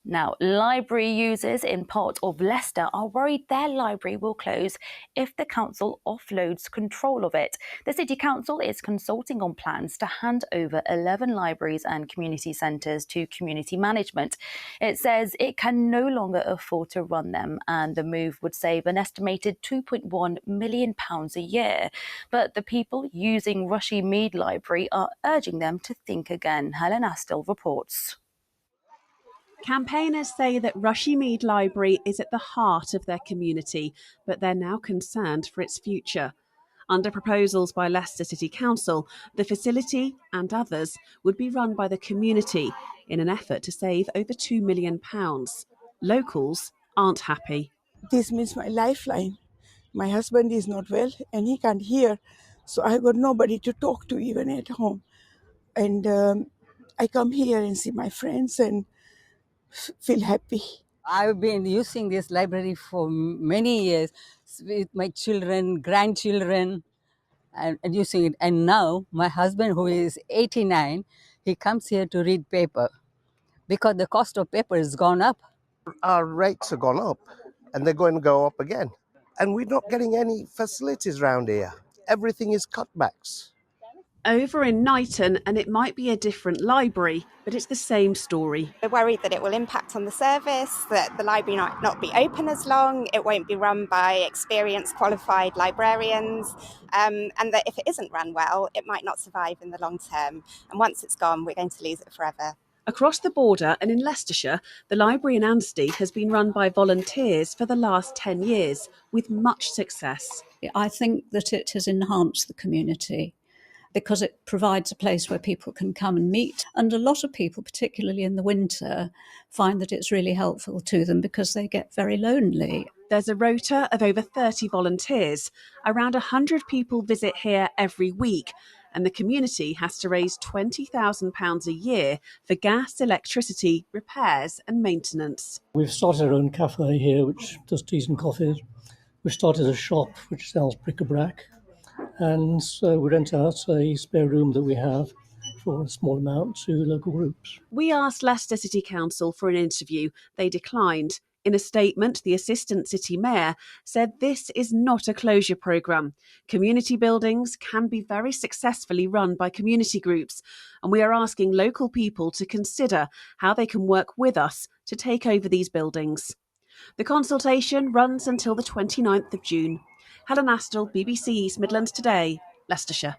Now, library users in part of Leicester are worried their library will close if the council offloads control of it. The City Council is consulting on plans to hand over 11 libraries and community centres to community management. It says it can no longer afford to run them, and the move would save an estimated £2.1 million a year. But the people using Rushey Mead Library are urging them to think again. Helen Astill reports. Campaigners say that Rushey Mead Library is at the heart of their community, but they're now concerned for its future. Under proposals by Leicester City Council, the facility and others would be run by the community in an effort to save over £2 million. Locals aren't happy. This means my lifeline. My husband is not well and he can't hear, so I got nobody to talk to even at home. And I come here and see my friends and feel happy. I've been using this library for many years with my children, grandchildren, and using it. And now my husband, who is 89, he comes here to read paper because the cost of paper has gone up. Our rates have gone up and they're going to go up again. And we're not getting any facilities around here. Everything is cutbacks. Over in Knighton, and it might be a different library, but it's the same story. We're worried that it will impact on the service, that the library might not be open as long, it won't be run by experienced, qualified librarians, and that if it isn't run well, it might not survive in the long term. And once it's gone, we're going to lose it forever. Across the border and in Leicestershire, the library in Anstey has been run by volunteers for the last 10 years, with much success. I think that it has enhanced the community because it provides a place where people can come and meet. And a lot of people, particularly in the winter, find that it's really helpful to them because they get very lonely. There's a rota of over 30 volunteers. Around 100 people visit here every week, and the community has to raise £20,000 a year for gas, electricity, repairs and maintenance. We've started our own cafe here, which does teas and coffees. We've started a shop which sells bric-a-brac. And so we rent out a spare room that we have for a small amount to local groups. We asked Leicester City Council for an interview. They declined. In a statement, the Assistant City Mayor said this is not a closure programme. Community buildings can be very successfully run by community groups, and we are asking local people to consider how they can work with us to take over these buildings. The consultation runs until the 29th of June. Helen Astill, BBC East Midlands Today, Leicestershire.